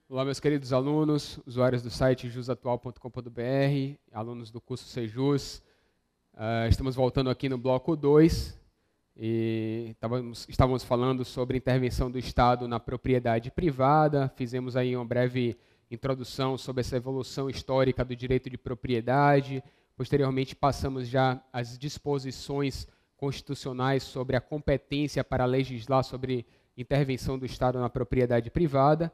Olá, meus queridos alunos, usuários do site jusatual.com.br, alunos do curso Sejus. Estamos voltando aqui no bloco 2 e estávamos falando sobre intervenção do Estado na propriedade privada. Fizemos aí uma breve introdução sobre essa evolução histórica do direito de propriedade. Posteriormente, passamos já às disposições constitucionais sobre a competência para legislar sobre intervenção do Estado na propriedade privada.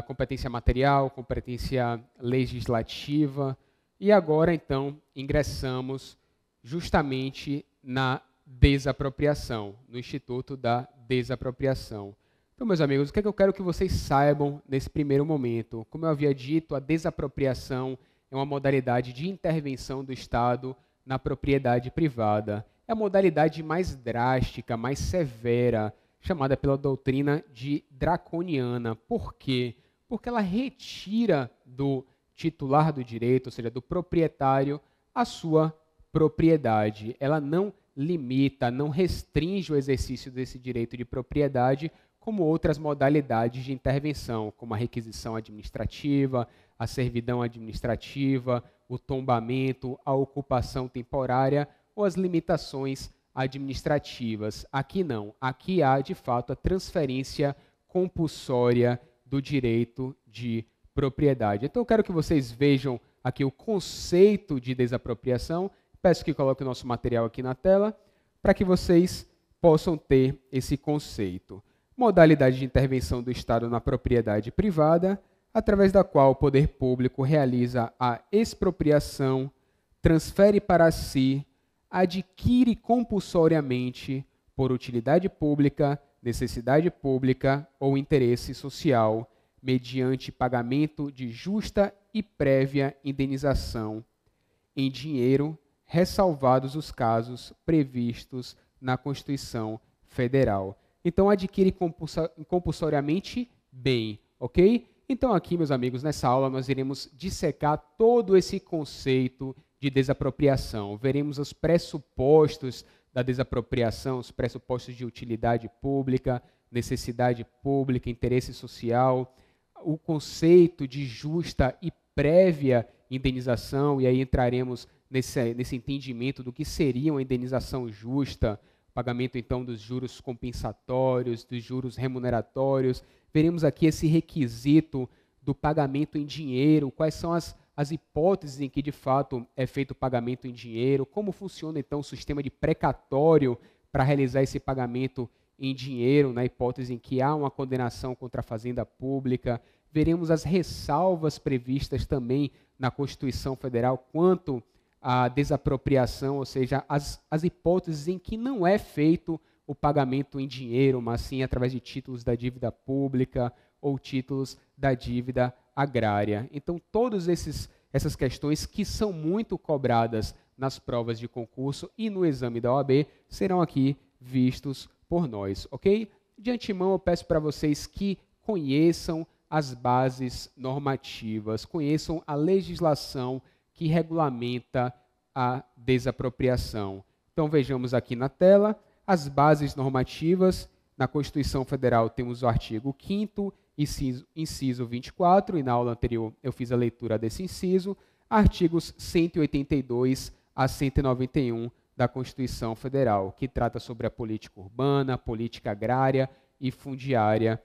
Competência material, competência legislativa, e agora, então, ingressamos justamente na desapropriação, no Instituto da Desapropriação. Então, meus amigos, o que é que eu quero que vocês saibam nesse primeiro momento? Como eu havia dito, a desapropriação é uma modalidade de intervenção do Estado na propriedade privada. É a modalidade mais drástica, mais severa, chamada pela doutrina de draconiana. Por quê? Porque ela retira do titular do direito, ou seja, do proprietário, a sua propriedade. Ela não limita, não restringe o exercício desse direito de propriedade, como outras modalidades de intervenção, como a requisição administrativa, a servidão administrativa, o tombamento, a ocupação temporária ou as limitações administrativas. Aqui não. Aqui há, de fato, a transferência compulsória do direito de propriedade. Então, eu quero que vocês vejam aqui o conceito de desapropriação. Peço que coloque o nosso material aqui na tela, para que vocês possam ter esse conceito. Modalidade de intervenção do Estado na propriedade privada, através da qual o poder público realiza a expropriação, transfere para si, adquire compulsoriamente, por utilidade pública, necessidade pública ou interesse social, mediante pagamento de justa e prévia indenização em dinheiro, ressalvados os casos previstos na Constituição Federal. Então, adquire compulsoriamente bem, ok? Então, aqui, meus amigos, nessa aula nós iremos dissecar todo esse conceito de desapropriação. Veremos os pressupostos da desapropriação, os pressupostos de utilidade pública, necessidade pública, interesse social, o conceito de justa e prévia indenização, e aí entraremos nesse entendimento do que seria uma indenização justa, pagamento então dos juros compensatórios, dos juros remuneratórios. Veremos aqui esse requisito do pagamento em dinheiro, quais são as hipóteses em que, de fato, é feito o pagamento em dinheiro, como funciona, então, o sistema de precatório para realizar esse pagamento em dinheiro, na hipótese em que há uma condenação contra a fazenda pública. Veremos as ressalvas previstas também na Constituição Federal quanto à desapropriação, ou seja, as hipóteses em que não é feito o pagamento em dinheiro, mas sim através de títulos da dívida pública ou títulos da dívida agrária. Então, todas essas questões que são muito cobradas nas provas de concurso e no exame da OAB serão aqui vistos por nós, ok? De antemão, eu peço para vocês que conheçam as bases normativas, conheçam a legislação que regulamenta a desapropriação. Então, vejamos aqui na tela as bases normativas. Na Constituição Federal temos o artigo 5º, inciso 24, e na aula anterior eu fiz a leitura desse inciso, artigos 182 a 191 da Constituição Federal, que trata sobre a política urbana, política agrária e fundiária,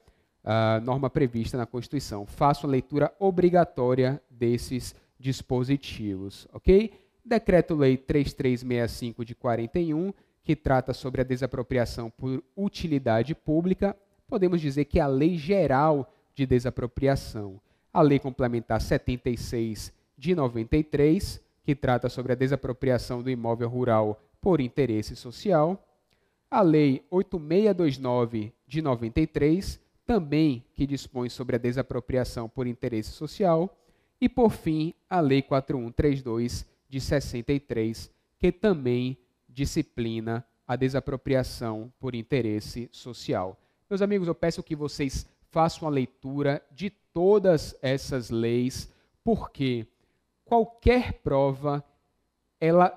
norma prevista na Constituição. Faço a leitura obrigatória desses dispositivos, ok? Decreto-Lei 3365 de 41, que trata sobre a desapropriação por utilidade pública. Podemos dizer que é a Lei Geral de Desapropriação. A Lei Complementar 76 de 93, que trata sobre a desapropriação do imóvel rural por interesse social. A Lei 8629 de 93, também que dispõe sobre a desapropriação por interesse social. E, por fim, a Lei 4132 de 63, que também disciplina a desapropriação por interesse social. Meus amigos, eu peço que vocês façam a leitura de todas essas leis, porque qualquer prova ela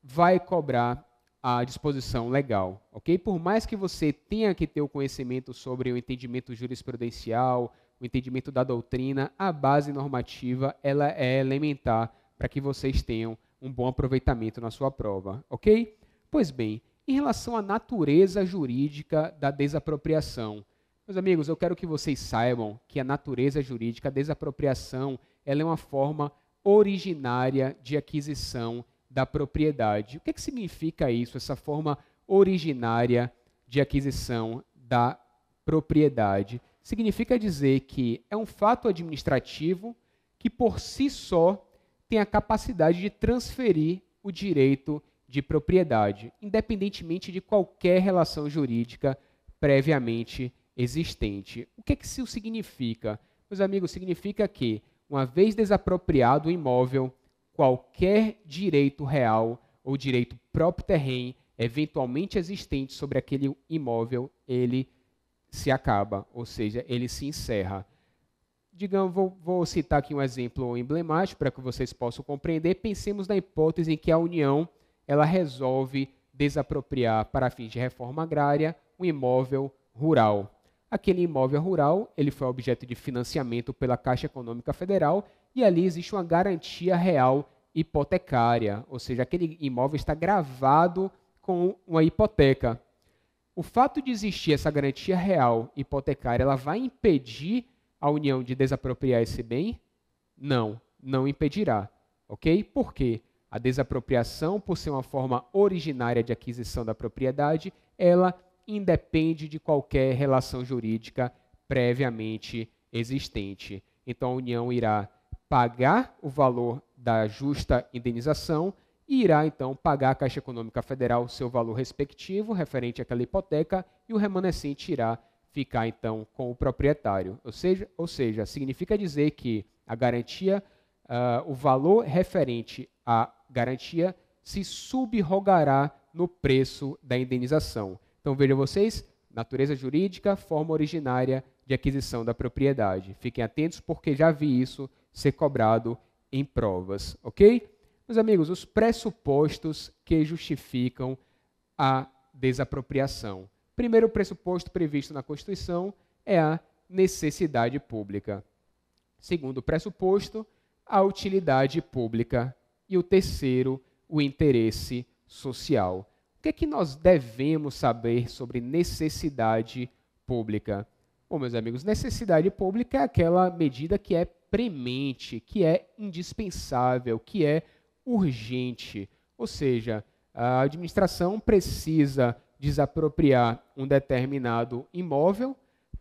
vai cobrar a disposição legal, ok? Por mais que você tenha que ter o conhecimento sobre o entendimento jurisprudencial, o entendimento da doutrina, a base normativa, ela é elementar para que vocês tenham um bom aproveitamento na sua prova, ok? Pois bem, em relação à natureza jurídica da desapropriação, meus amigos, eu quero que vocês saibam que a natureza jurídica, a desapropriação, ela é uma forma originária de aquisição da propriedade. O que significa isso, essa forma originária de aquisição da propriedade? Significa dizer que é um fato administrativo que, por si só, tem a capacidade de transferir o direito de propriedade, independentemente de qualquer relação jurídica previamente existente. O que isso significa? Meus amigos, significa que, uma vez desapropriado o imóvel, qualquer direito real ou direito próprio terreno eventualmente existente sobre aquele imóvel, ele se acaba, ou seja, ele se encerra. Digamos, vou citar aqui um exemplo emblemático para que vocês possam compreender. Pensemos na hipótese em que a União ela resolve desapropriar para fins de reforma agrária um imóvel rural. Aquele imóvel rural ele foi objeto de financiamento pela Caixa Econômica Federal e ali existe uma garantia real hipotecária, ou seja, aquele imóvel está gravado com uma hipoteca. O fato de existir essa garantia real hipotecária, ela vai impedir a União de desapropriar esse bem? Não, não impedirá. Ok? Por quê? A desapropriação, por ser uma forma originária de aquisição da propriedade, ela independe de qualquer relação jurídica previamente existente. Então, a União irá pagar o valor da justa indenização e irá, então, pagar à Caixa Econômica Federal o seu valor respectivo, referente àquela hipoteca, e o remanescente irá ficar, então, com o proprietário. Ou seja, significa dizer que a garantia, o valor referente à garantia se subrogará no preço da indenização. Então, vejam vocês, natureza jurídica, forma originária de aquisição da propriedade. Fiquem atentos porque já vi isso ser cobrado em provas, ok? Meus amigos, os pressupostos que justificam a desapropriação. Primeiro pressuposto previsto na Constituição é a necessidade pública. Segundo pressuposto, a utilidade pública. E o terceiro, o interesse social. O que é que nós devemos saber sobre necessidade pública? Bom, meus amigos, necessidade pública é aquela medida que é premente, que é indispensável, que é urgente. Ou seja, a administração precisa desapropriar um determinado imóvel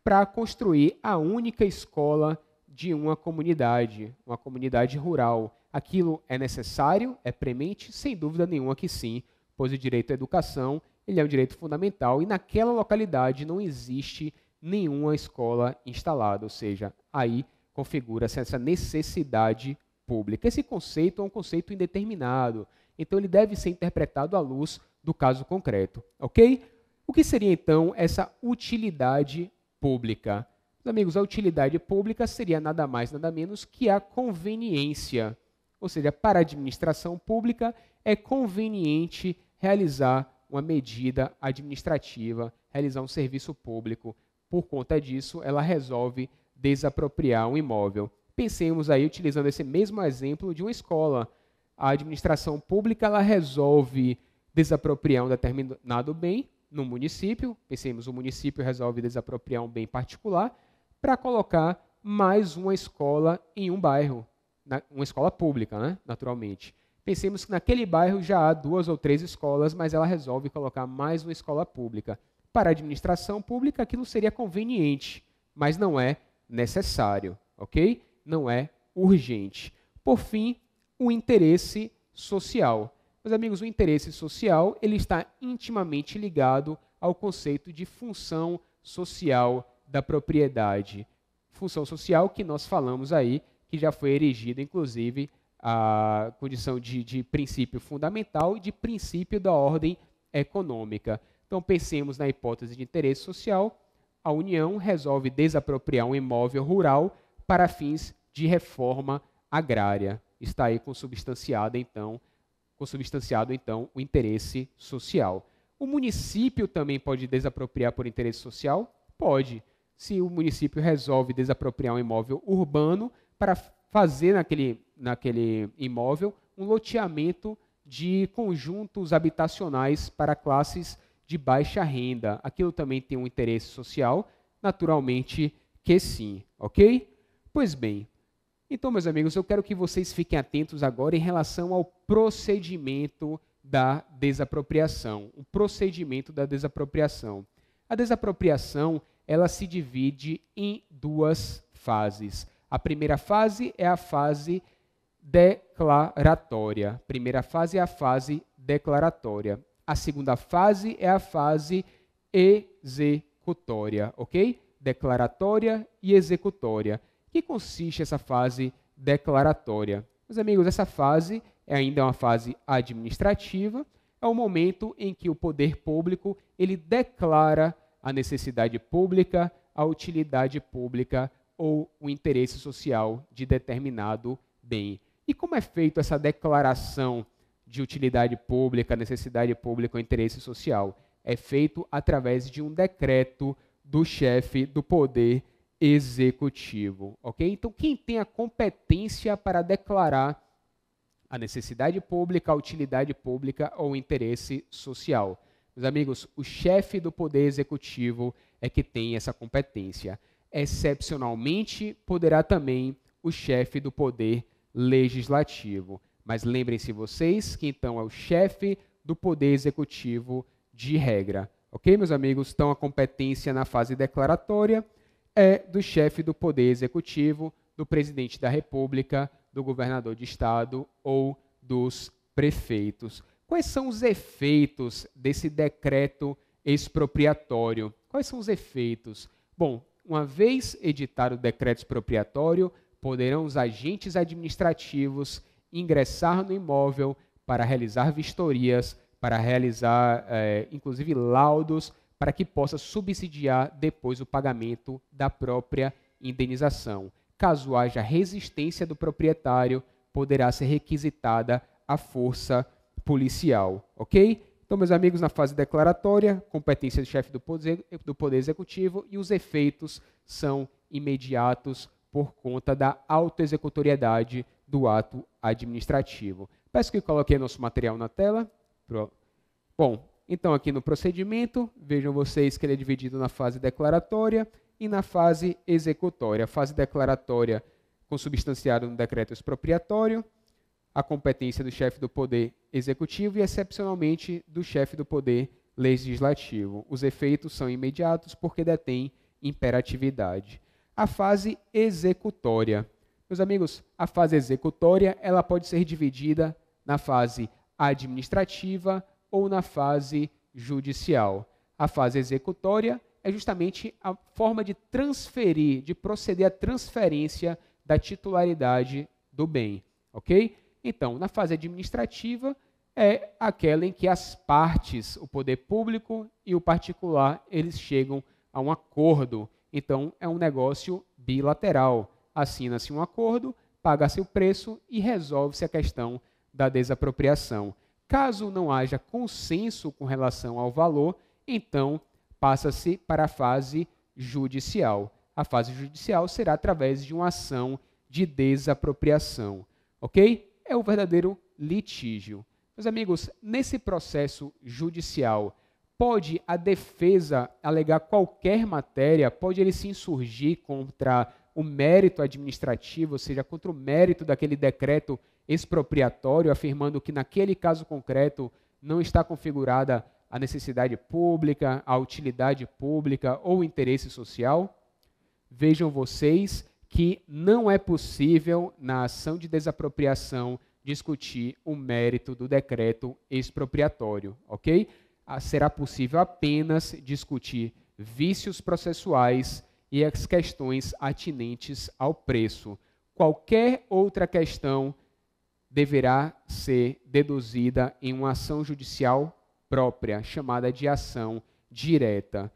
para construir a única escola de uma comunidade rural. Aquilo é necessário, é premente? Sem dúvida nenhuma que sim, pois o direito à educação ele é um direito fundamental e naquela localidade não existe nenhuma escola instalada, ou seja, aí configura-se essa necessidade pública. Esse conceito é um conceito indeterminado, então ele deve ser interpretado à luz do caso concreto, ok? O que seria então essa utilidade pública? Meus amigos, a utilidade pública seria nada mais, nada menos que a conveniência, ou seja, para a administração pública é conveniente realizar uma medida administrativa, realizar um serviço público. Por conta disso, ela resolve desapropriar um imóvel. Pensemos aí, utilizando esse mesmo exemplo de uma escola. A administração pública ela resolve desapropriar um determinado bem no município. Pensemos, o município resolve desapropriar um bem particular para colocar mais uma escola em um bairro, uma escola pública, né? Naturalmente. Pensemos que naquele bairro já há 2 ou 3 escolas, mas ela resolve colocar mais uma escola pública. Para a administração pública, aquilo seria conveniente, mas não é necessário, ok? Não é urgente. Por fim, o interesse social. Meus amigos, o interesse social ele está intimamente ligado ao conceito de função social da propriedade. Função social que nós falamos aí, que já foi erigida, inclusive, a condição de princípio fundamental e de princípio da ordem econômica. Então, pensemos na hipótese de interesse social. A União resolve desapropriar um imóvel rural para fins de reforma agrária. Está aí consubstanciado, então, o interesse social. O município também pode desapropriar por interesse social? Pode. se o município resolve desapropriar um imóvel urbano para fazer naquele imóvel um loteamento de conjuntos habitacionais para classes de baixa renda. Aquilo também tem um interesse social? Naturalmente que sim, ok? Pois bem, então, meus amigos, eu quero que vocês fiquem atentos agora em relação ao procedimento da desapropriação. O procedimento da desapropriação. A desapropriação, ela se divide em duas fases. A primeira fase é a fase declaratória. A primeira fase é a fase declaratória. A segunda fase é a fase executória, ok? Declaratória e executória. Em que consiste essa fase declaratória? Meus amigos, essa fase é ainda uma fase administrativa, é o momento em que o poder público ele declara a necessidade pública, a utilidade pública ou o interesse social de determinado bem. E como é feita essa declaração de utilidade pública, necessidade pública ou interesse social? É feito através de um decreto do chefe do poder executivo, ok? Então, quem tem a competência para declarar a necessidade pública, a utilidade pública ou o interesse social? Meus amigos, o chefe do poder executivo é que tem essa competência. Excepcionalmente, poderá também o chefe do poder legislativo. Mas lembrem-se vocês que então é o chefe do poder executivo de regra. Ok, meus amigos? Então, a competência na fase declaratória é do chefe do poder executivo, do presidente da República, do governador de estado ou dos prefeitos. Quais são os efeitos desse decreto expropriatório? Quais são os efeitos? Bom, uma vez editado o decreto expropriatório, poderão os agentes administrativos ingressar no imóvel para realizar vistorias, para realizar, inclusive, laudos, para que possa subsidiar depois o pagamento da própria indenização. Caso haja resistência do proprietário, poderá ser requisitada a força policial, ok? Então, meus amigos, na fase declaratória, competência do chefe do Poder Executivo e os efeitos são imediatos por conta da autoexecutoriedade do ato administrativo. Peço que coloquei nosso material na tela. Bom, então aqui no procedimento, vejam vocês que ele é dividido na fase declaratória e na fase executória. A fase declaratória, consubstanciada no decreto expropriatório, a competência do chefe do Poder Executivo e, excepcionalmente, do chefe do Poder Legislativo. Os efeitos são imediatos porque detém imperatividade. A fase executória. Meus amigos, a fase executória ela pode ser dividida na fase administrativa ou na fase judicial. A fase executória é justamente a forma de transferir, de proceder à transferência da titularidade do bem, ok? Então, na fase administrativa é aquela em que as partes, o poder público e o particular, eles chegam a um acordo. Então, é um negócio bilateral. Assina-se um acordo, paga-se o preço e resolve-se a questão da desapropriação. Caso não haja consenso com relação ao valor, então passa-se para a fase judicial. A fase judicial será através de uma ação de desapropriação, ok? É o verdadeiro litígio. Meus amigos, nesse processo judicial, pode a defesa alegar qualquer matéria, pode ele se insurgir contra o mérito administrativo, ou seja, contra o mérito daquele decreto expropriatório, afirmando que naquele caso concreto não está configurada a necessidade pública, a utilidade pública ou o interesse social? Vejam vocês que não é possível, na ação de desapropriação, discutir o mérito do decreto expropriatório, ok? Será possível apenas discutir vícios processuais e as questões atinentes ao preço. Qualquer outra questão deverá ser deduzida em uma ação judicial própria, chamada de ação direta,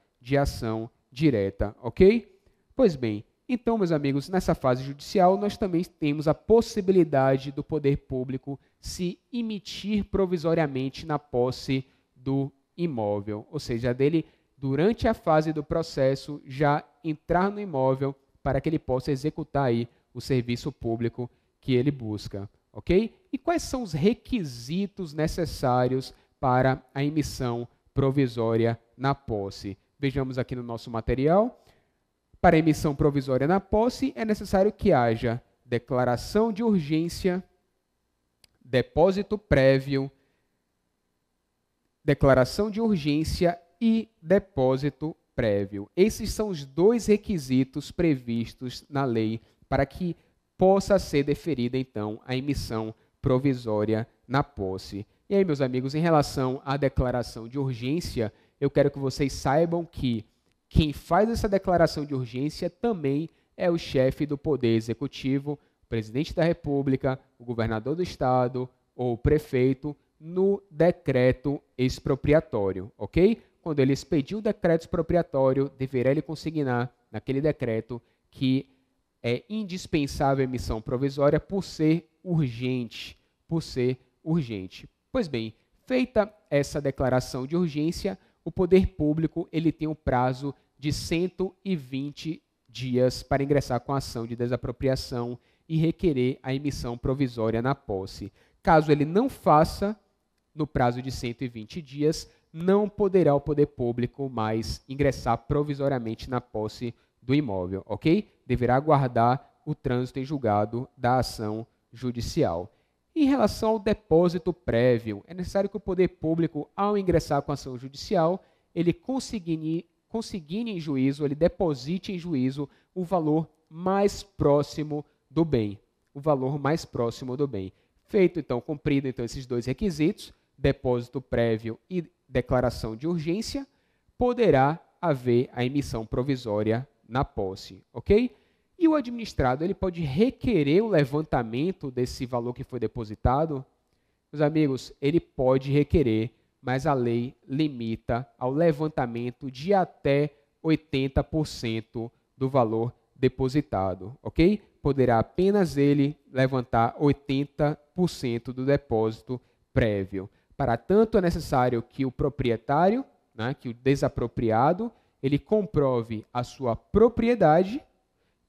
ok? Pois bem, então, meus amigos, nessa fase judicial, nós também temos a possibilidade do poder público se imitir provisoriamente na posse do imóvel, ou seja, dele, durante a fase do processo, já entrar no imóvel para que ele possa executar aí o serviço público que ele busca, ok? E quais são os requisitos necessários para a emissão provisória na posse? Vejamos aqui no nosso material. Para a emissão provisória na posse, é necessário que haja declaração de urgência, depósito prévio, declaração de urgência e depósito prévio. Esses são os dois requisitos previstos na lei para que possa ser deferida, então, a emissão provisória na posse. E aí, meus amigos, em relação à declaração de urgência, eu quero que vocês saibam que quem faz essa declaração de urgência também é o chefe do Poder Executivo, o presidente da República, o governador do estado ou o prefeito, no decreto expropriatório, ok? Quando ele expedir o decreto expropriatório, deverá ele consignar naquele decreto que é indispensável a emissão provisória por ser urgente, Pois bem, feita essa declaração de urgência, o poder público ele tem um prazo de 120 dias para ingressar com a ação de desapropriação e requerer a emissão provisória na posse. Caso ele não faça, no prazo de 120 dias, não poderá o poder público mais ingressar provisoriamente na posse do imóvel, ok? Deverá aguardar o trânsito em julgado da ação judicial. Em relação ao depósito prévio, é necessário que o poder público, ao ingressar com a ação judicial, ele consigne em juízo, ele deposite em juízo o valor mais próximo do bem. Feito, então, cumprido então, esses dois requisitos, depósito prévio e declaração de urgência, poderá haver a emissão provisória na posse, ok? E o administrado ele pode requerer o levantamento desse valor que foi depositado? Meus amigos, ele pode requerer, mas a lei limita ao levantamento de até 80% do valor depositado, ok? Poderá apenas ele levantar 80% do depósito prévio. Para tanto, é necessário que o proprietário, que o desapropriado, ele comprove a sua propriedade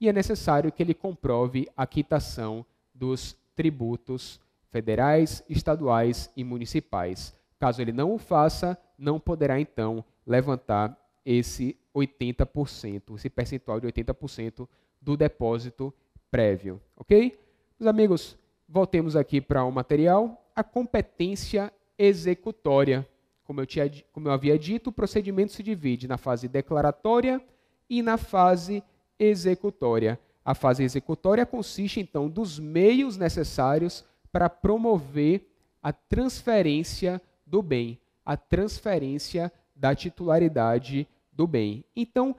e é necessário que ele comprove a quitação dos tributos federais, estaduais e municipais. Caso ele não o faça, não poderá, então, levantar esse 80%, esse percentual de 80% do depósito prévio, ok? Meus amigos, voltemos aqui para o material. A competência executória. Como eu havia dito, o procedimento se divide na fase declaratória e na fase executória. A fase executória consiste, então, dos meios necessários para promover a transferência do bem, a transferência da titularidade do bem. Então,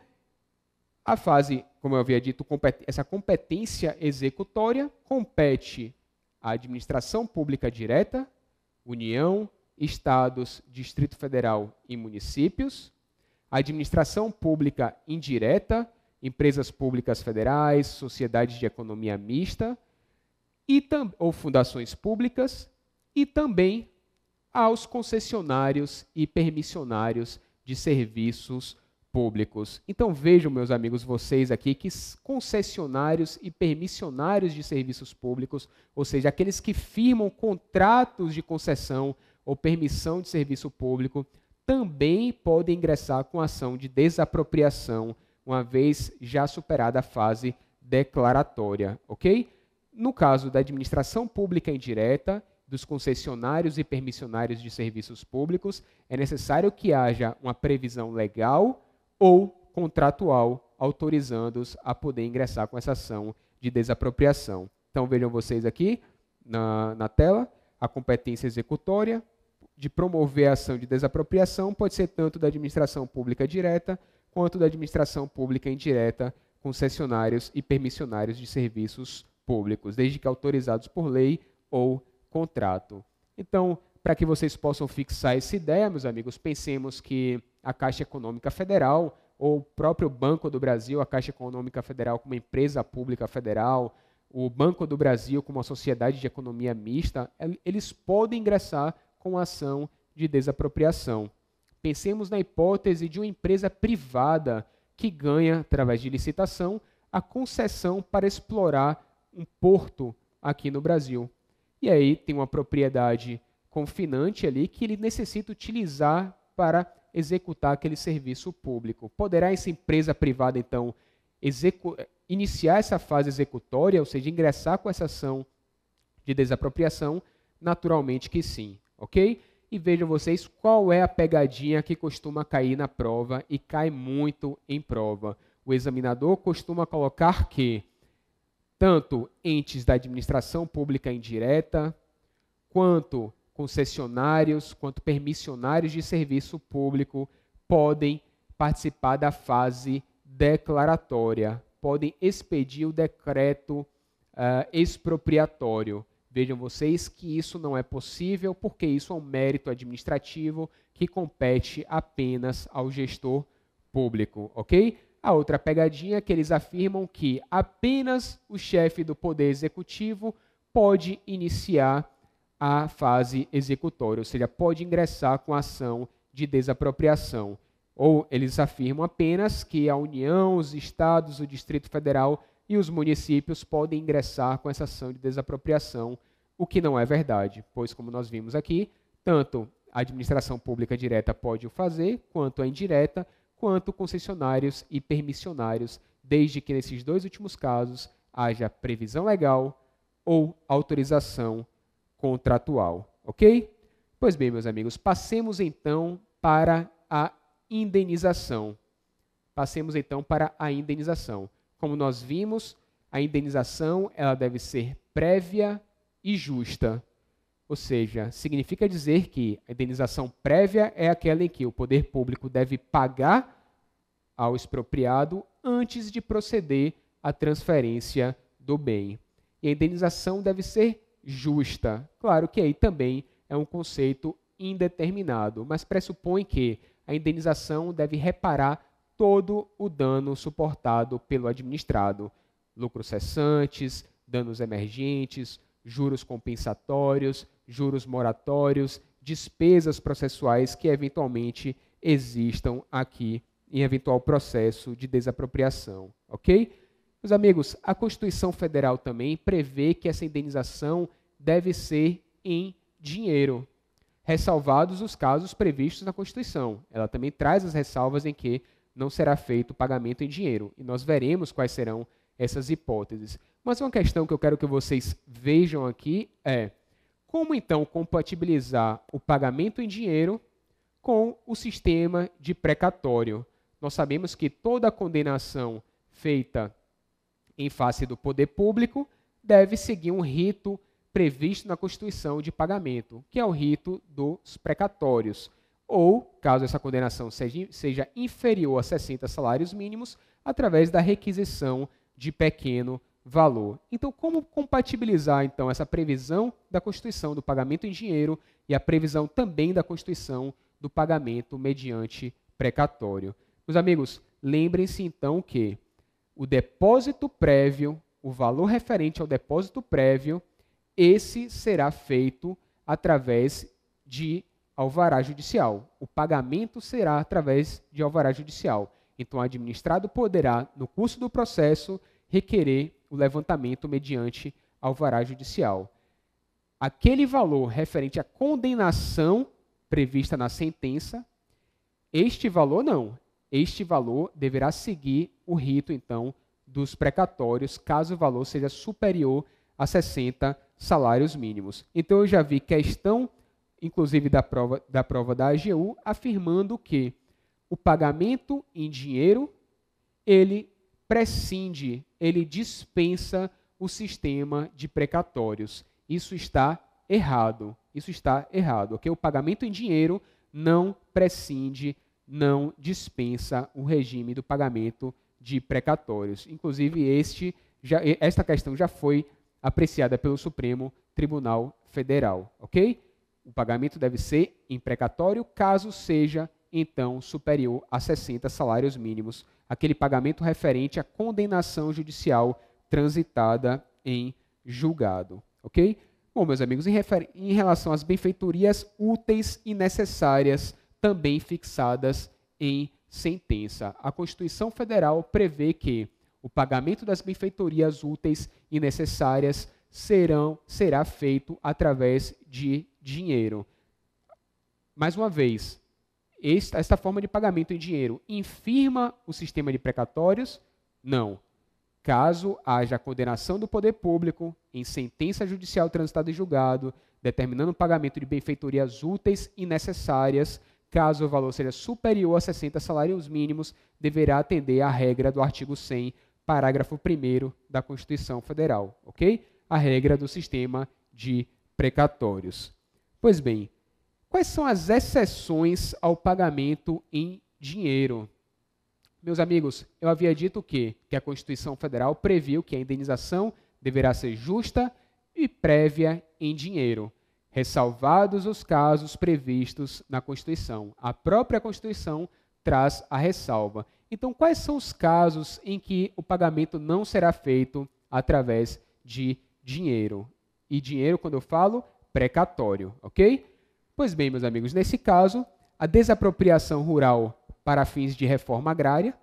a fase, como eu havia dito, essa competência executória compete à administração pública direta, União, Estados, Distrito Federal e municípios, a administração pública indireta, empresas públicas federais, sociedades de economia mista ou fundações públicas, e também aos concessionários e permissionários de serviços públicos. Então vejam, meus amigos, vocês aqui, que concessionários e permissionários de serviços públicos, ou seja, aqueles que firmam contratos de concessão ou permissão de serviço público, também podem ingressar com ação de desapropriação, uma vez já superada a fase declaratória, ok? No caso da administração pública indireta, dos concessionários e permissionários de serviços públicos, é necessário que haja uma previsão legal ou contratual autorizando-os a poder ingressar com essa ação de desapropriação. Então vejam vocês aqui na tela, a competência executória de promover a ação de desapropriação pode ser tanto da administração pública direta quanto da administração pública indireta, concessionários e permissionários de serviços públicos, desde que autorizados por lei ou contrato. Então, para que vocês possam fixar essa ideia, meus amigos, pensemos que a Caixa Econômica Federal ou o próprio Banco do Brasil, a Caixa Econômica Federal como empresa pública federal, o Banco do Brasil como uma sociedade de economia mista, eles podem ingressar com ação de desapropriação. Pensemos na hipótese de uma empresa privada que ganha, através de licitação, a concessão para explorar um porto aqui no Brasil. E aí tem uma propriedade confinante ali que ele necessita utilizar para executar aquele serviço público. Poderá essa empresa privada, então, iniciar essa fase executória, ou seja, ingressar com essa ação de desapropriação? Naturalmente que sim, ok? E vejam vocês qual é a pegadinha que costuma cair na prova e cai muito em prova. O examinador costuma colocar que tanto entes da administração pública indireta, quanto concessionários, quanto permissionários de serviço público podem participar da fase declaratória, podem expedir o decreto expropriatório. Vejam vocês que isso não é possível, porque isso é um mérito administrativo que compete apenas ao gestor público, ok? A outra pegadinha é que eles afirmam que apenas o chefe do Poder Executivo pode iniciar a fase executória, ou seja, pode ingressar com a ação de desapropriação. Ou eles afirmam apenas que a União, os estados, o Distrito Federal e os municípios podem ingressar com essa ação de desapropriação, o que não é verdade, pois, como nós vimos aqui, tanto a administração pública direta pode o fazer, quanto a indireta, quanto concessionários e permissionários, desde que nesses dois últimos casos haja previsão legal ou autorização contratual, ok? Pois bem, meus amigos, passemos então para a indenização. Passemos então para a indenização. Como nós vimos, a indenização ela deve ser prévia e justa. Ou seja, significa dizer que a indenização prévia é aquela em que o poder público deve pagar ao expropriado antes de proceder à transferência do bem. E a indenização deve ser justa. Claro que aí também é um conceito indeterminado, mas pressupõe que a indenização deve reparar todo o dano suportado pelo administrado, lucros cessantes, danos emergentes, juros compensatórios, juros moratórios, despesas processuais que eventualmente existam aqui em eventual processo de desapropriação, ok? Meus amigos, a Constituição Federal também prevê que essa indenização deve ser em dinheiro, ressalvados os casos previstos na Constituição. Ela também traz as ressalvas em que não será feito o pagamento em dinheiro, e nós veremos quais serão essas hipóteses. Mas uma questão que eu quero que vocês vejam aqui é como então compatibilizar o pagamento em dinheiro com o sistema de precatório. Nós sabemos que toda condenação feita em face do poder público deve seguir um rito previsto na Constituição de pagamento, que é o rito dos precatórios. Ou, caso essa condenação seja inferior a 60 salários mínimos, através da requisição de pequeno valor. Então, como compatibilizar então essa previsão da Constituição do pagamento em dinheiro e a previsão também da Constituição do pagamento mediante precatório? Meus amigos, lembrem-se então que o depósito prévio, o valor referente ao depósito prévio, esse será feito através de alvará judicial. O pagamento será através de alvará judicial. Então, o administrado poderá, no curso do processo, requerer o levantamento mediante alvará judicial. Aquele valor referente à condenação prevista na sentença, este valor não. Este valor deverá seguir o rito, então, dos precatórios, caso o valor seja superior a 60 salários mínimos. Então, eu já vi questão, inclusive da prova da AGU, afirmando que o pagamento em dinheiro, ele prescinde, ele dispensa o sistema de precatórios. Isso está errado. Isso está errado, ok? O pagamento em dinheiro não prescinde, não dispensa o regime do pagamento de precatórios. Inclusive, esta questão já foi apreciada pelo Supremo Tribunal Federal, ok? O pagamento deve ser em precatório, caso seja, então, superior a 60 salários mínimos, aquele pagamento referente à condenação judicial transitada em julgado, ok? Bom, meus amigos, em relação às benfeitorias úteis e necessárias, também fixadas em sentença. A Constituição Federal prevê que o pagamento das benfeitorias úteis e necessárias será feito através de dinheiro. Mais uma vez, esta forma de pagamento em dinheiro infirma o sistema de precatórios? Não. Caso haja condenação do poder público em sentença judicial transitada em julgado, determinando o pagamento de benfeitorias úteis e necessárias, caso o valor seja superior a 60 salários mínimos, deverá atender à regra do artigo 100, parágrafo 1º da Constituição Federal, ok? A regra do sistema de precatórios. Pois bem, quais são as exceções ao pagamento em dinheiro? Meus amigos, eu havia dito que a Constituição Federal previu que a indenização deverá ser justa e prévia em dinheiro, ressalvados os casos previstos na Constituição. A própria Constituição traz a ressalva. Então, quais são os casos em que o pagamento não será feito através de dinheiro? E dinheiro, quando eu falo, precatório, ok? Pois bem, meus amigos, nesse caso, a desapropriação rural para fins de reforma agrária,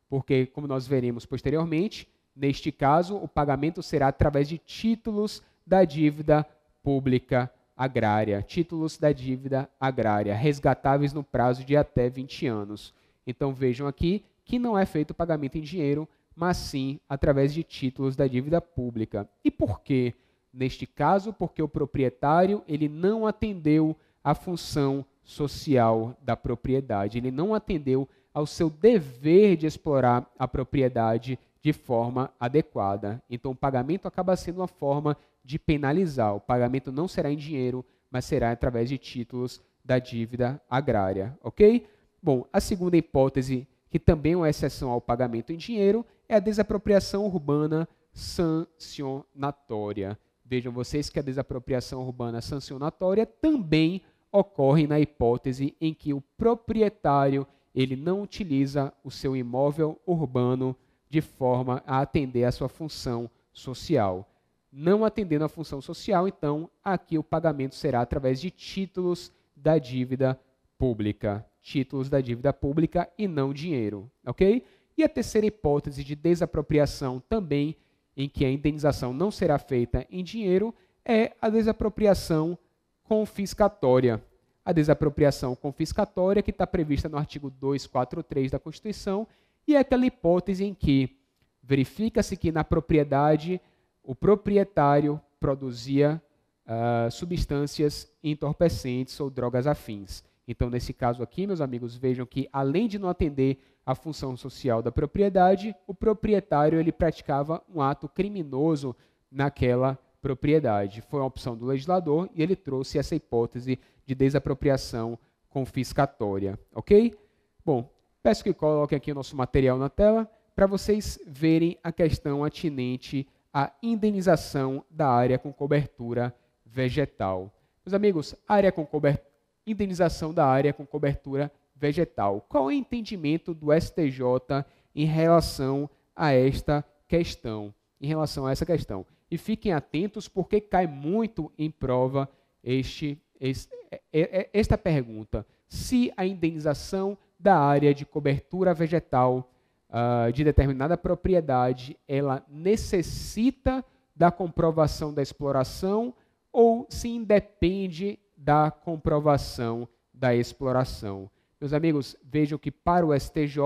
porque, como nós veremos posteriormente, neste caso, o pagamento será através de títulos da dívida pública agrária, títulos da dívida agrária, resgatáveis no prazo de até 20 anos. Então, vejam aqui que não é feito o pagamento em dinheiro, mas sim através de títulos da dívida pública. E por quê? Neste caso, porque o proprietário ele não atendeu à função social da propriedade, ele não atendeu ao seu dever de explorar a propriedade de forma adequada. Então, o pagamento acaba sendo uma forma de penalizar. O pagamento não será em dinheiro, mas será através de títulos da dívida agrária, ok? Bom, a segunda hipótese, que também é uma exceção ao pagamento em dinheiro, é a desapropriação urbana sancionatória. Vejam vocês que a desapropriação urbana sancionatória também ocorre na hipótese em que o proprietário ele não utiliza o seu imóvel urbano de forma a atender a sua função social. Não atendendo a função social, então, aqui o pagamento será através de títulos da dívida pública. Títulos da dívida pública e não dinheiro, ok? E a terceira hipótese de desapropriação também, em que a indenização não será feita em dinheiro, é a desapropriação confiscatória. A desapropriação confiscatória, que está prevista no artigo 243 da Constituição, e é aquela hipótese em que verifica-se que na propriedade o proprietário produzia substâncias entorpecentes ou drogas afins. Então, nesse caso aqui, meus amigos, vejam que, além de não atender à função social da propriedade, o proprietário ele praticava um ato criminoso naquela propriedade. Foi uma opção do legislador e ele trouxe essa hipótese de desapropriação confiscatória, ok? Bom, peço que coloquem aqui o nosso material na tela para vocês verem a questão atinente à indenização da área com cobertura vegetal. Meus amigos, indenização da área com cobertura vegetal. Qual é o entendimento do STJ em relação a esta questão? E fiquem atentos porque cai muito em prova esta pergunta. Se a indenização da área de cobertura vegetal de determinada propriedade, ela necessita da comprovação da exploração ou se independe da comprovação da exploração. Meus amigos, vejam que para o STJ,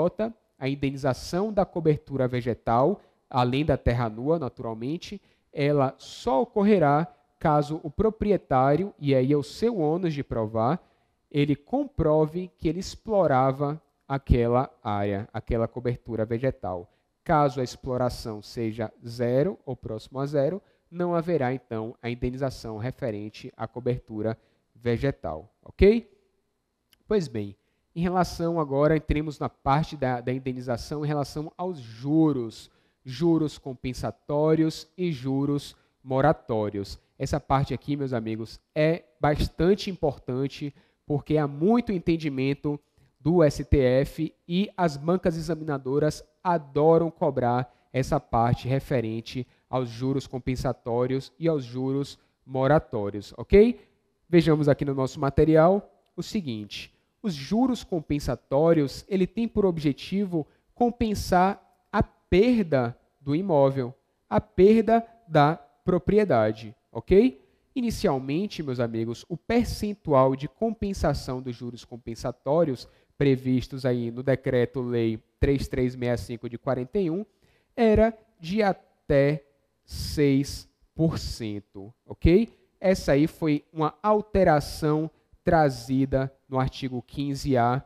a indenização da cobertura vegetal, além da terra nua, naturalmente, ela só ocorrerá caso o proprietário, e aí é o seu ônus de provar, ele comprove que ele explorava aquela área, aquela cobertura vegetal. Caso a exploração seja zero ou próximo a zero, não haverá, então, a indenização referente à cobertura vegetal, ok? Pois bem, em relação agora, entremos na parte da indenização em relação aos juros compensatórios e juros moratórios. Essa parte aqui, meus amigos, é bastante importante porque há muito entendimento do STF e as bancas examinadoras adoram cobrar essa parte referente aos juros compensatórios e aos juros moratórios, ok? Vejamos aqui no nosso material o seguinte: os juros compensatórios, ele tem por objetivo compensar a perda do imóvel, a perda da propriedade, ok? Inicialmente, meus amigos, o percentual de compensação dos juros compensatórios previstos aí no Decreto-Lei 3365 de 41 era de até 6%, ok? Essa aí foi uma alteração trazida no artigo 15A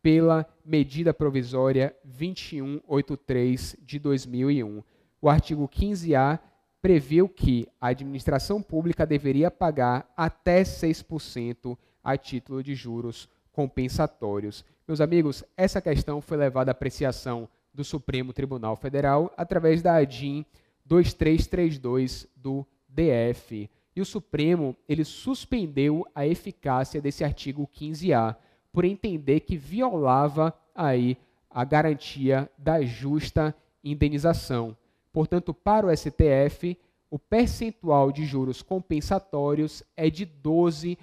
pela medida provisória 2183 de 2001. O artigo 15A previu que a administração pública deveria pagar até 6% a título de juros compensatórios. Meus amigos, essa questão foi levada à apreciação do Supremo Tribunal Federal através da ADIM 2332 do DF. E o Supremo, ele suspendeu a eficácia desse artigo 15A, por entender que violava aí a garantia da justa indenização. Portanto, para o STF, o percentual de juros compensatórios é de 12%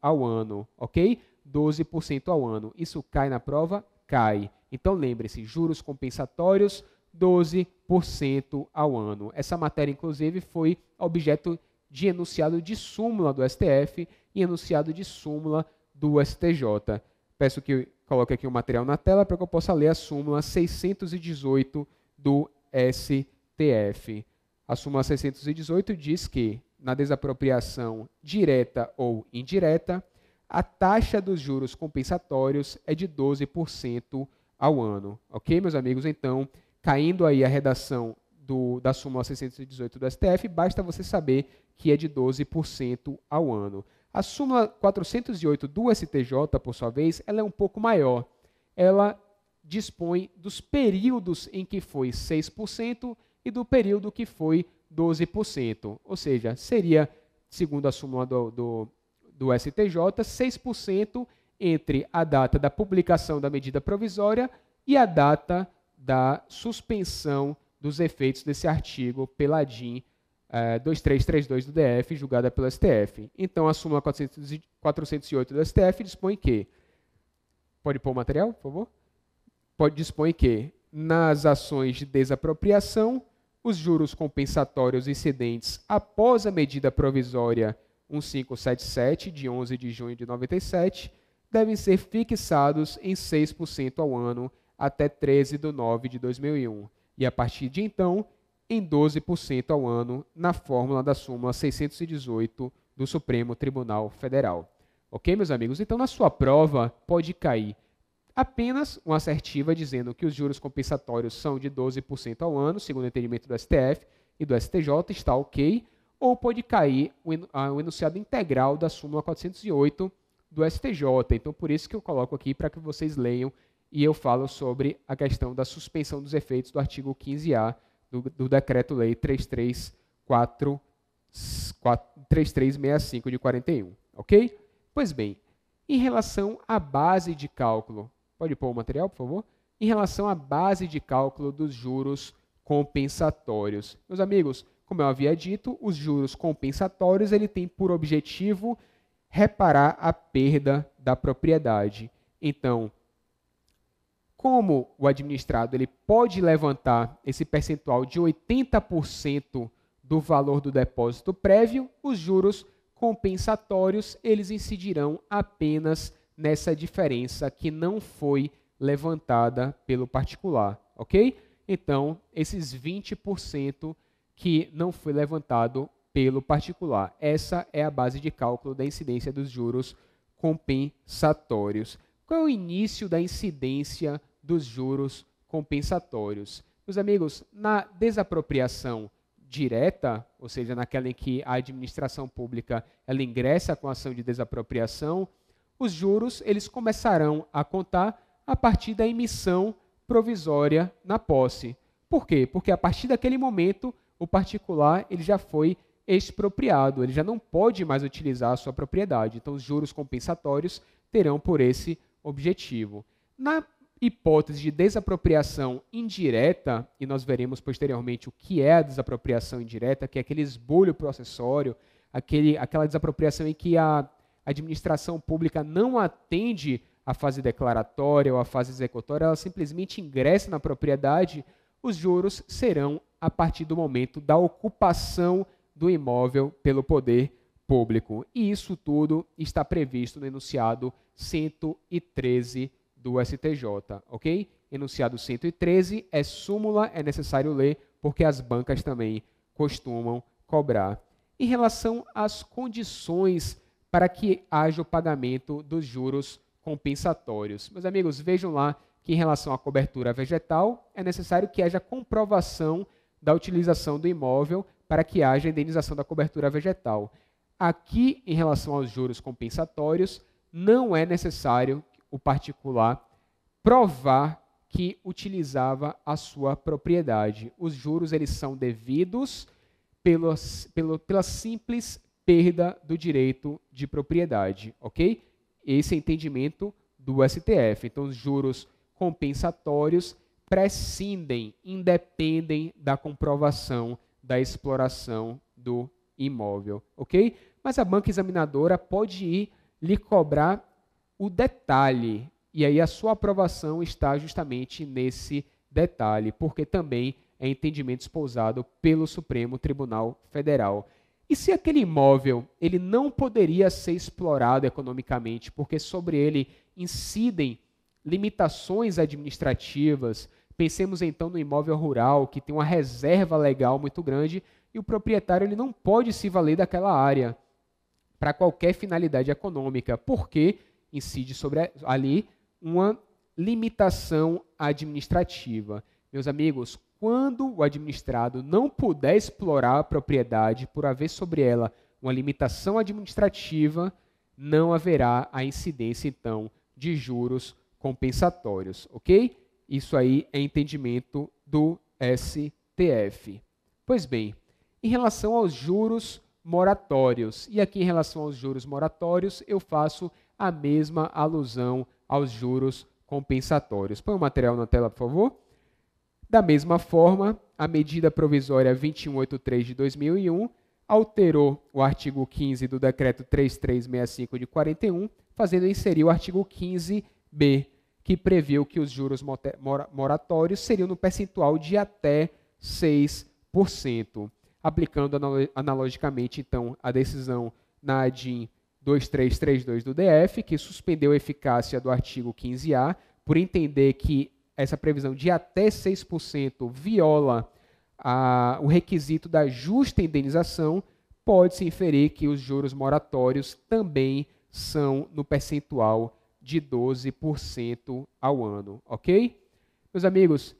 ao ano, ok? 12% ao ano. Isso cai na prova? Cai. Então, lembre-se, juros compensatórios, 12% ao ano. Essa matéria, inclusive, foi objeto de enunciado de súmula do STF e enunciado de súmula do STJ. Peço que coloque aqui o material na tela para que eu possa ler a súmula 618 do STF. A súmula 618 diz que, na desapropriação direta ou indireta, a taxa dos juros compensatórios é de 12% ao ano. Ok, meus amigos? Então, caindo aí a redação da súmula 618 do STF, basta você saber que é de 12% ao ano. A súmula 408 do STJ, por sua vez, ela é um pouco maior. Ela dispõe dos períodos em que foi 6% e do período que foi 12%. Ou seja, seria, segundo a súmula do STJ, 6% entre a data da publicação da medida provisória e a data da suspensão dos efeitos desse artigo pela ADIM 2332 do DF, julgada pelo STF. Então, a súmula 408 do STF dispõe que... Pode pôr o material, por favor? Dispõe que, nas ações de desapropriação, os juros compensatórios incidentes após a medida provisória 1577, de 11 de junho de 97, devem ser fixados em 6% ao ano até 13 de nove de 2001, e a partir de então, em 12% ao ano, na fórmula da súmula 618 do Supremo Tribunal Federal. Ok, meus amigos? Então, na sua prova, pode cair apenas uma assertiva dizendo que os juros compensatórios são de 12% ao ano, segundo o entendimento do STF e do STJ, está ok, ou pode cair o enunciado integral da súmula 408 do STJ. Então, por isso que eu coloco aqui para que vocês leiam e eu falo sobre a questão da suspensão dos efeitos do artigo 15A do Decreto-Lei 3365 de 41, ok? Pois bem, em relação à base de cálculo, pode pôr o material, por favor? Em relação à base de cálculo dos juros compensatórios. Meus amigos, como eu havia dito, os juros compensatórios ele tem por objetivo reparar a perda da propriedade. Então, como o administrado ele pode levantar esse percentual de 80% do valor do depósito prévio, os juros compensatórios eles incidirão apenas nessa diferença que não foi levantada pelo particular, ok? Então, esses 20% que não foi levantado pelo particular. Essa é a base de cálculo da incidência dos juros compensatórios. Qual é o início da incidência dos juros compensatórios? Meus amigos, na desapropriação direta, ou seja, naquela em que a administração pública ela ingressa com a ação de desapropriação, os juros eles começarão a contar a partir da emissão provisória na posse. Por quê? Porque a partir daquele momento, o particular ele já foi expropriado, ele já não pode mais utilizar a sua propriedade. Então, os juros compensatórios terão por esse objetivo. Na hipótese de desapropriação indireta, e nós veremos posteriormente o que é a desapropriação indireta, que é aquele esbulho processório, aquela desapropriação em que a a administração pública não atende à fase declaratória ou à fase executória, ela simplesmente ingressa na propriedade, os juros serão a partir do momento da ocupação do imóvel pelo poder público. E isso tudo está previsto no enunciado 113 do STJ, ok? Enunciado 113 é súmula, é necessário ler, porque as bancas também costumam cobrar. Em relação às condições para que haja o pagamento dos juros compensatórios. Meus amigos, vejam lá que em relação à cobertura vegetal, é necessário que haja comprovação da utilização do imóvel para que haja indenização da cobertura vegetal. Aqui, em relação aos juros compensatórios, não é necessário o particular provar que utilizava a sua propriedade. Os juros eles são devidos pela simples perda do direito de propriedade, ok? Esse é o entendimento do STF. Então, os juros compensatórios prescindem, independem da comprovação da exploração do imóvel, ok? Mas a banca examinadora pode ir lhe cobrar o detalhe, e aí a sua aprovação está justamente nesse detalhe, porque também é entendimento espousado pelo Supremo Tribunal Federal. E se aquele imóvel ele não poderia ser explorado economicamente, porque sobre ele incidem limitações administrativas, pensemos então no imóvel rural, que tem uma reserva legal muito grande, e o proprietário ele não pode se valer daquela área para qualquer finalidade econômica, porque incide sobre ali uma limitação administrativa. Meus amigos, quando o administrado não puder explorar a propriedade por haver sobre ela uma limitação administrativa, não haverá a incidência, então, de juros compensatórios, ok? Isso aí é entendimento do STF. Pois bem, em relação aos juros moratórios, e aqui em relação aos juros moratórios, eu faço a mesma alusão aos juros compensatórios. Põe o material na tela, por favor. Da mesma forma, a medida provisória 2183 de 2001 alterou o artigo 15 do decreto 3365 de 41, fazendo inserir o artigo 15b, que previu que os juros moratórios seriam no percentual de até 6%, aplicando analogicamente, então, a decisão na ADIM 2332 do DF, que suspendeu a eficácia do artigo 15A, por entender que essa previsão de até 6% viola o requisito da justa indenização, pode-se inferir que os juros moratórios também são no percentual de 12% ao ano, ok? Meus amigos,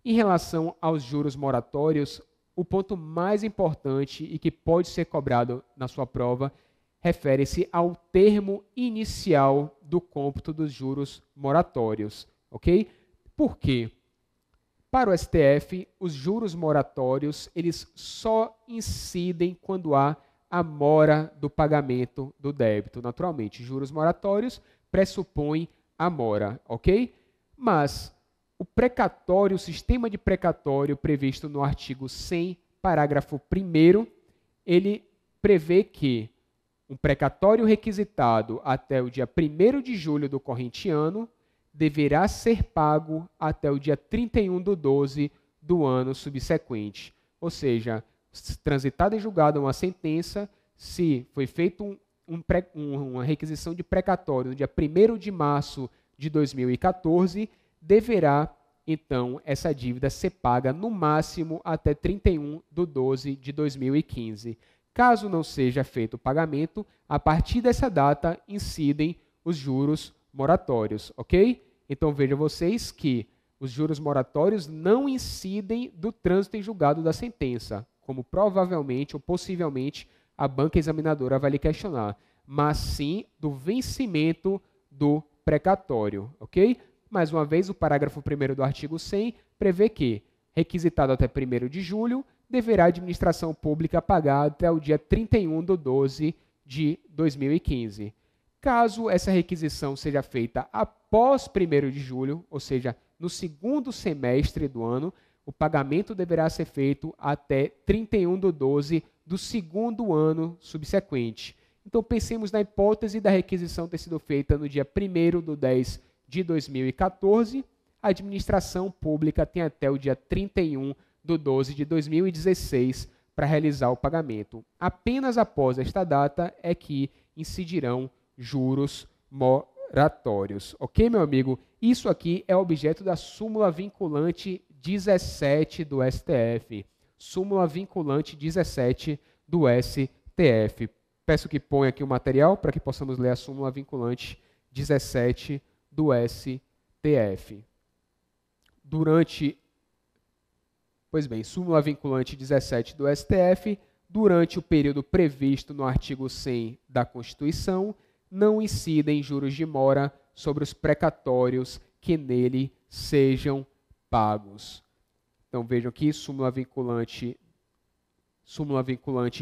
em relação aos juros moratórios, o ponto mais importante e que pode ser cobrado na sua prova refere-se ao termo inicial do cômputo dos juros moratórios, ok? Por quê? Para o STF, os juros moratórios eles só incidem quando há a mora do pagamento do débito. Naturalmente, juros moratórios pressupõem a mora, ok? Mas o precatório, o sistema de precatório previsto no artigo 100, parágrafo 1º, ele prevê que um precatório requisitado até o dia 1º de julho do corrente ano deverá ser pago até o dia 31/12 do ano subsequente. Ou seja, transitada em julgado uma sentença, se foi feito uma requisição de precatório no dia 1º de março de 2014, deverá, então, essa dívida ser paga no máximo até 31/12 de 2015. Caso não seja feito o pagamento, a partir dessa data incidem os juros moratórios, ok? Então vejam vocês que os juros moratórios não incidem do trânsito em julgado da sentença, como provavelmente ou possivelmente a banca examinadora vai lhe questionar, mas sim do vencimento do precatório, ok? Mais uma vez, o parágrafo 1º do artigo 100 prevê que, requisitado até 1º de julho, deverá a administração pública pagar até o dia 31/12 de 2015. Caso essa requisição seja feita após 1º de julho, ou seja, no segundo semestre do ano, o pagamento deverá ser feito até 31/12 do segundo ano subsequente. Então, pensemos na hipótese da requisição ter sido feita no dia 1º de 10 de 2014, a administração pública tem até o dia 31/12/2016 para realizar o pagamento. Apenas após esta data é que incidirão juros moratórios. Ok, meu amigo? Isso aqui é objeto da súmula vinculante 17 do STF. Súmula vinculante 17 do STF. Peço que ponha aqui o material para que possamos ler a súmula vinculante 17 do STF. Súmula vinculante 17 do STF, durante o período previsto no artigo 100 da Constituição, não incidem juros de mora sobre os precatórios que nele sejam pagos. Então vejam aqui, súmula vinculante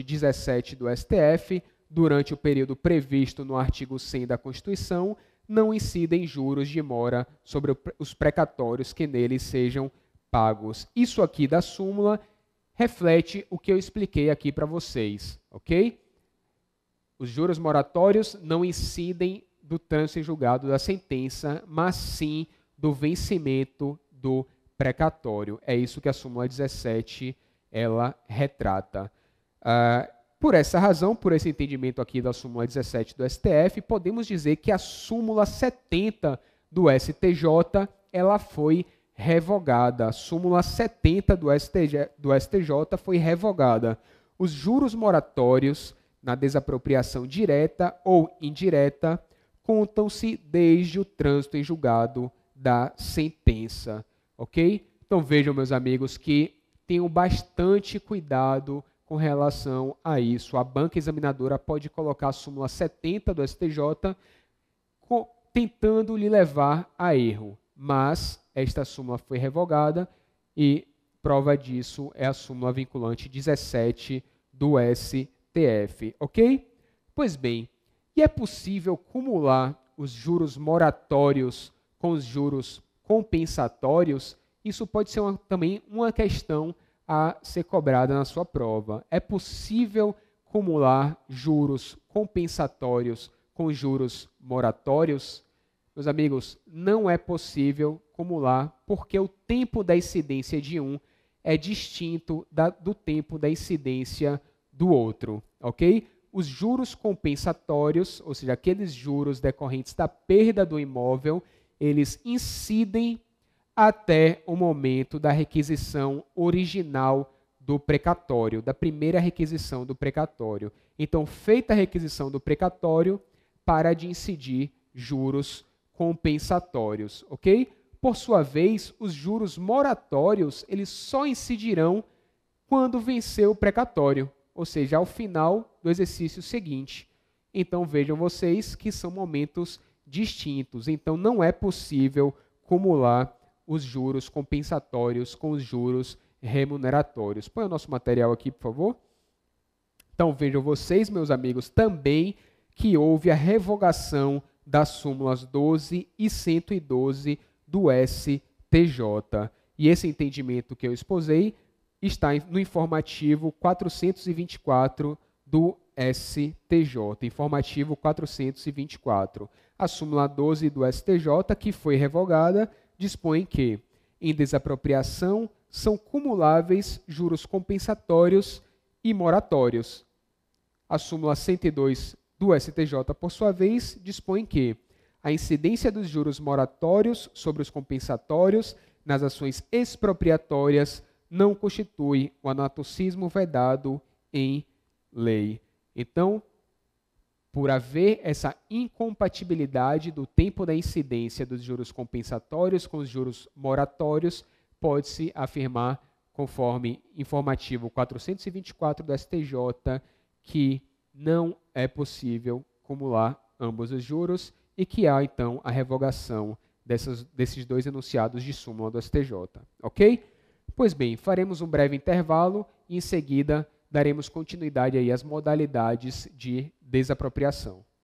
17 do STF, durante o período previsto no artigo 100 da Constituição, não incidem juros de mora sobre os precatórios que neles sejam pagos. Isso aqui da súmula reflete o que eu expliquei aqui para vocês, ok? Os juros moratórios não incidem do trânsito em julgado da sentença, mas sim do vencimento do precatório. É isso que a súmula 17 ela retrata. Por essa razão, por esse entendimento aqui da súmula 17 do STF, podemos dizer que a súmula 70 do STJ ela foi revogada. A súmula 70 do STJ foi revogada. Os juros moratórios na desapropriação direta ou indireta contam-se desde o trânsito em julgado da sentença. Ok? Então vejam, meus amigos, que tenham bastante cuidado com relação a isso. A banca examinadora pode colocar a súmula 70 do STJ tentando lhe levar a erro, mas esta súmula foi revogada e prova disso é a súmula vinculante 17 do STF, ok? Pois bem, e é possível cumular os juros moratórios com os juros compensatórios? Isso pode ser também uma questão a ser cobrada na sua prova. É possível cumular juros compensatórios com juros moratórios? Meus amigos, não é possível cumular, porque o tempo da incidência de um é distinto do tempo da incidência do outro, ok? Os juros compensatórios, ou seja, aqueles juros decorrentes da perda do imóvel, eles incidem até o momento da requisição original do precatório, da primeira requisição do precatório. Então, feita a requisição do precatório, para de incidir juros compensatórios, ok? Por sua vez, os juros moratórios, eles só incidirão quando vencer o precatório, ou seja, ao final do exercício seguinte. Então, vejam vocês que são momentos distintos. Então, não é possível cumular os juros compensatórios com os juros remuneratórios. Põe o nosso material aqui, por favor. Então, vejam vocês, meus amigos, também que houve a revogação das súmulas 12 e 112 do STJ. E esse entendimento que eu exposei está no informativo 424 do STJ. Informativo 424. A súmula 12 do STJ, que foi revogada, dispõe que, em desapropriação, são cumuláveis juros compensatórios e moratórios. A súmula 102 do STJ, por sua vez, dispõe que a incidência dos juros moratórios sobre os compensatórios nas ações expropriatórias não constitui o anatocismo vedado em lei. Então, por haver essa incompatibilidade do tempo da incidência dos juros compensatórios com os juros moratórios, pode-se afirmar, conforme informativo 424 do STJ, que não é possível cumular ambos os juros e que há, então, a revogação desses dois enunciados de súmula do STJ. Ok? Pois bem, faremos um breve intervalo e, em seguida, daremos continuidade aí às modalidades de desapropriação.